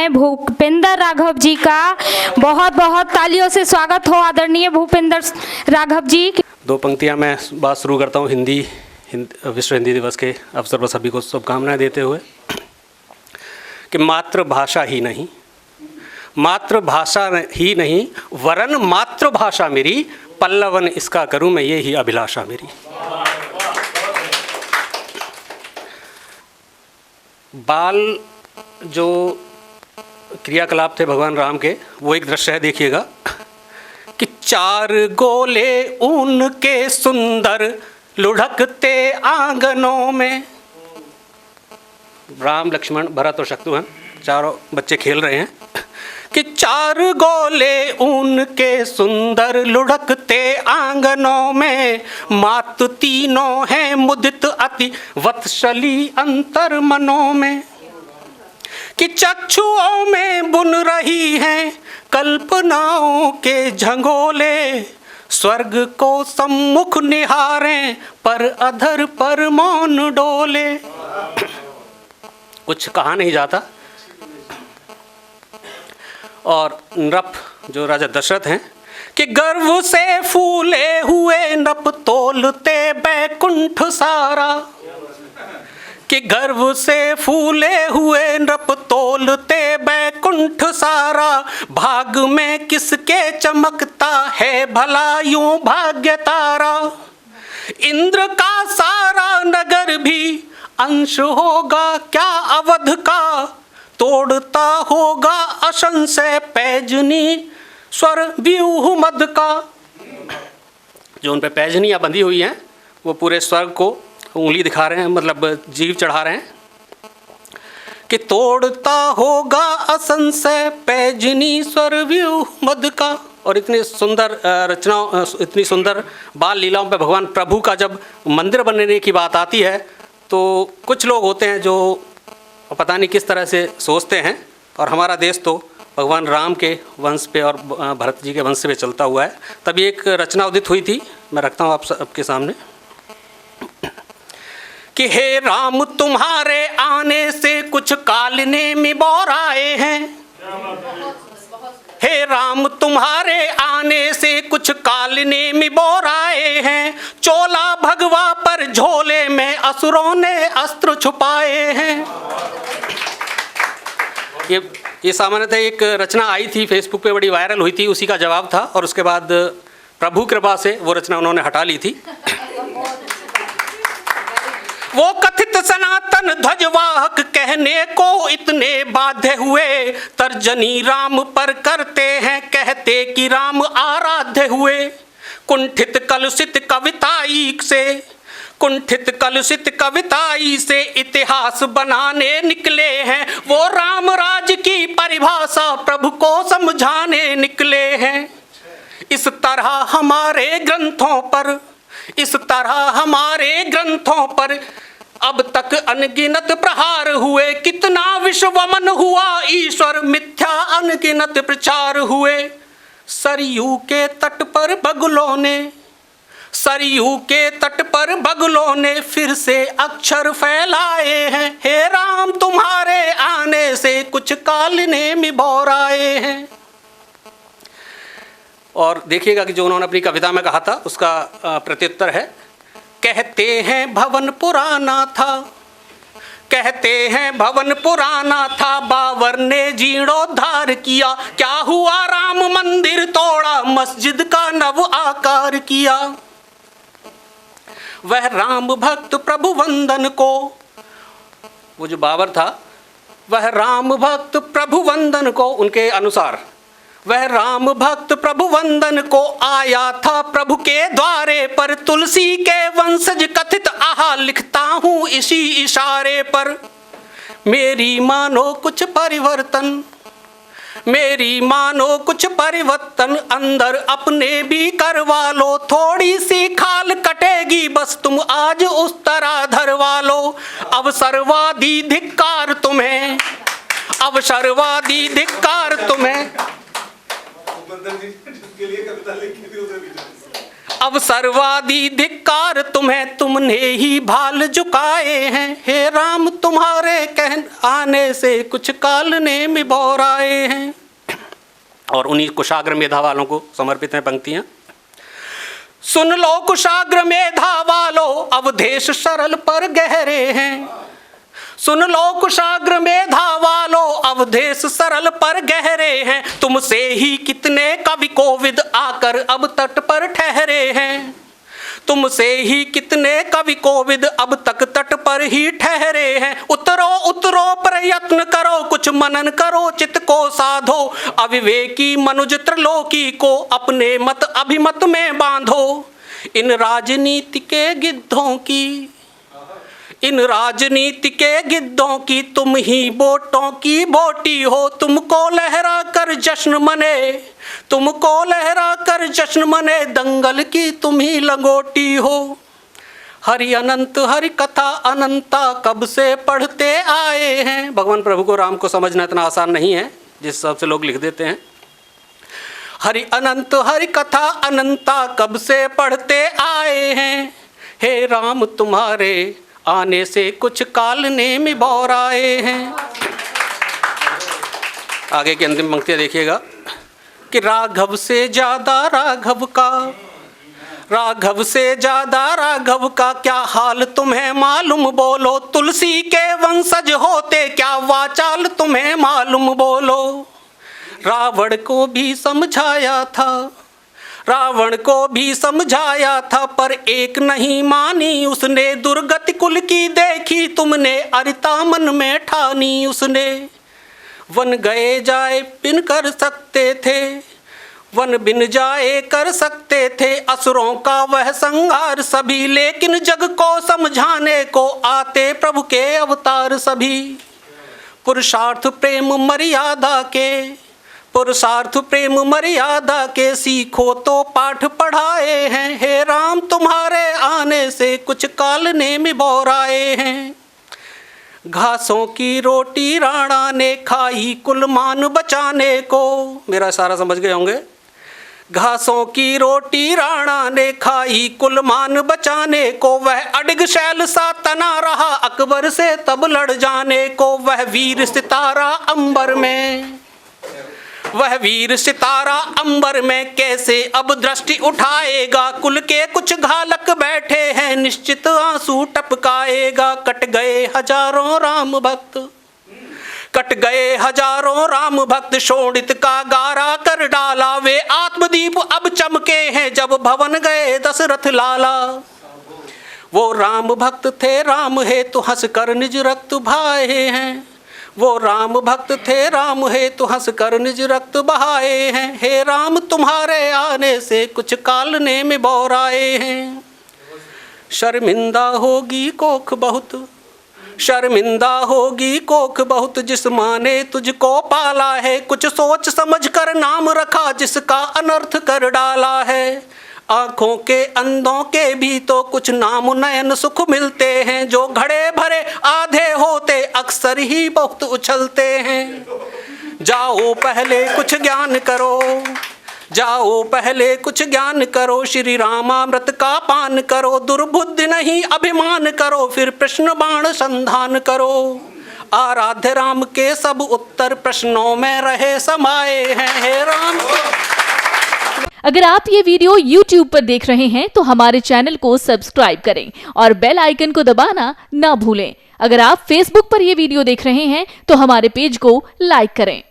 हैं भूपेंद्र राघव जी का। बहुत बहुत तालियों से स्वागत हो आदरणीय भूपेंद्र राघव जी। दो पंक्तियां मैं बात शुरू करता हूँ विश्व हिंदी दिवस के अवसर पर सभी को शुभकामनाएं देते हुए कि मातृभाषा ही नहीं वरन मातृभाषा मेरी, पल्लवन इसका करूं मैं ये ही अभिलाषा मेरी। बाल जो क्रियाकलाप थे भगवान राम के, वो एक दृश्य है, देखिएगा कि चार गोले ऊन के सुंदर लुढ़कते आंगनों में। राम लक्ष्मण भरत और शत्रुघ्न चारों बच्चे खेल रहे हैं कि चार गोले ऊन के सुंदर लुढ़कते आंगनों में, मात तीनों हैं मुदित अति वत्सली अंतर मनों में। कि चक्षुओं में बुन रही हैं कल्पनाओं के झंगोले, स्वर्ग को सम्मुख निहारें पर अधर पर मौन डोले। कुछ कहा नहीं जाता। और नृप जो राजा दशरथ हैं कि गर्व से फूले हुए नृप तोलते बैकुंठ सारा, कि गर्व से फूले हुए नृप तोलते बैकुंठ सारा, भाग में किसके चमकता है भला यूं भाग्य तारा। इंद्र का सारा नगर भी अंश होगा क्या अवध का, तोड़ता होगा असंशय पैजनी स्वर व्यूह मद का। जो उन पे पैजनियाँ बंधी हुई हैं वो पूरे स्वर्ग को उंगली दिखा रहे हैं, मतलब जीव चढ़ा रहे हैं कि तोड़ता होगा असंशय पैजनी स्वर व्यूह मद का। और इतनी सुंदर रचनाओं, इतनी सुंदर बाल लीलाओं पे भगवान प्रभु का जब मंदिर बनने की बात आती है तो कुछ लोग होते हैं जो पता नहीं किस तरह से सोचते हैं। और हमारा देश तो भगवान राम के वंश पे और भरत जी के वंश पे चलता हुआ है। तभी एक रचना उदित हुई थी, मैं रखता हूँ आप सबके सामने कि हे राम तुम्हारे आने से कुछ कालने में बोराए हैं। हे राम तुम्हारे आने से कुछ कालने में बोराए हैं, चोला भगवा पर झोले में असुरों ने अस्त्र छुपाए हैं। ये सामान्यतः एक रचना आई थी फेसबुक पे, बड़ी वायरल हुई थी, उसी का जवाब था। और उसके बाद प्रभु कृपा से वो रचना उन्होंने हटा ली थी। वो कथित सनातन ध्वजवाहक कहने को इतने बाध्य हुए, तर्जनी राम पर करते हैं कहते कि राम आराध्य हुए। कुंठित कलुषित कविताई से इतिहास बनाने निकले हैं, वो राम राज की परिभाषा प्रभु को समझाने निकले हैं। इस तरह हमारे ग्रंथों पर अब तक अनगिनत प्रहार हुए, कितना विश्वमन हुआ ईश्वर मिथ्या अनगिनत प्रचार हुए। सरयू के तट पर बगलों ने फिर से अक्षर फैलाए हैं, हे राम तुम्हारे आने से कुछ कालने में बोराए हैं। और देखिएगा कि जो उन्होंने अपनी कविता में कहा था उसका प्रत्युत्तर है, कहते हैं भवन पुराना था बाबर ने जीर्णोद्धार किया, क्या हुआ राम मंदिर तोड़ा मस्जिद का नव आकार किया। वह राम भक्त प्रभु वंदन को, वो जो बाबर था वह राम भक्त प्रभु वंदन को, उनके अनुसार वह राम भक्त प्रभु वंदन को आया था प्रभु के द्वारे पर, तुलसी के वंशज कथित आहा लिखता हूँ इसी इशारे पर। मेरी मानो कुछ परिवर्तन अंदर अपने भी करवा लो, थोड़ी सी खाल कटेगी बस तुम आज उस तरह धरवा लो। अवसरवादी धिक्कार तुम्हें अवसरवादी धिक्कार तुम्हें, तुमने ही भाल झुकाए हैं। हे राम तुम्हारे कहन आने से कुछ काल ने मिबोराए हैं। और उन्हीं कुशाग्र मेधा वालों को समर्पित हैं पंक्तियां। सुन लो कुशाग्र मेधा वालों, अवधेश सरल पर गहरे हैं। सुन लो कुशाग्र मेधा वालों, अवधेश सरल पर गहरे हैं। तुमसे ही कितने कवि कोविद आकर अब तट पर ठहरे हैं। तुमसे ही कितने कवि कोविद अब तक तट पर ही ठहरे हैं। उतरो उतरो प्रयत्न करो, कुछ मनन करो चित्त को साधो। अविवेकी मनुज त्रिलोकी को अपने मत अभिमत में बांधो। इन राजनीति के गिद्धों की तुम ही वोटों की बोटी हो। तुमको लहरा कर जश्न मने, दंगल की तुम ही लंगोटी हो। हरि अनंत हरि कथा अनंता कब से पढ़ते आए हैं। भगवान प्रभु को राम को समझना इतना आसान नहीं है जिस हिसाब से लोग लिख देते हैं। हरि अनंत हरि कथा अनंता कब से पढ़ते आए हैं। हे राम तुम्हारे आने से कुछ काल ने मिबोराए हैं। आगे की अंतिम पंक्तियां देखिएगा कि राघव से ज्यादा राघव का क्या हाल तुम्हें मालूम बोलो। तुलसी के वंशज होते क्या वाचाल तुम्हें मालूम बोलो। रावण को भी समझाया था पर एक नहीं मानी उसने। दुर्गति कुल की देखी तुमने, अरिता मन में ठानी उसने। वन गए जाए बिन जाए कर सकते थे असुरों का वह संहार सभी। लेकिन जग को समझाने को आते प्रभु के अवतार सभी। पुरुषार्थ प्रेम मर्यादा के सीखो तो पाठ पढ़ाए हैं। हे राम तुम्हारे आने से कुछ काल ने मिबोराए हैं। घासों की रोटी राणा ने खाई कुलमान बचाने को। मेरा सारा समझ गए होंगे। घासों की रोटी राणा ने खाई कुलमान बचाने को। वह अडिग शैल सा तना रहा अकबर से तब लड़ जाने को। वह वीर सितारा अंबर में कैसे अब दृष्टि उठाएगा। कुल के कुछ घालक बैठे हैं निश्चित आंसू टपकाएगा। कट गए हजारों राम भक्त शोणित का गारा कर डाला। वे आत्मदीप अब चमके हैं जब भवन गए दशरथ लाला। वो राम भक्त थे राम हेतु हंस कर निज रक्त बहाए हैं। वो राम भक्त थे राम हेतु हंस कर निज रक्त बहाए हैं। हे राम तुम्हारे आने से कुछ काल ने मिबोराए हैं। शर्मिंदा होगी कोख बहुत जिस माँ ने तुझको पाला है। कुछ सोच समझ कर नाम रखा जिसका अनर्थ कर डाला है। आँखों के अंधों के भी तो कुछ नाम नयन सुख मिलते हैं। जो घड़े भरे आधे होते अक्सर ही बहुत उछलते हैं। जाओ पहले कुछ ज्ञान करो श्री रामामृत का पान करो। दुर्बुद्धि नहीं अभिमान करो फिर प्रश्न बाण संधान करो। आराध्य राम के सब उत्तर प्रश्नों में रहे समाये हैं। हे राम। अगर आप ये वीडियो YouTube पर देख रहे हैं तो हमारे चैनल को सब्सक्राइब करें और बेल आइकन को दबाना ना भूलें। अगर आप Facebook पर ये वीडियो देख रहे हैं तो हमारे पेज को लाइक करें।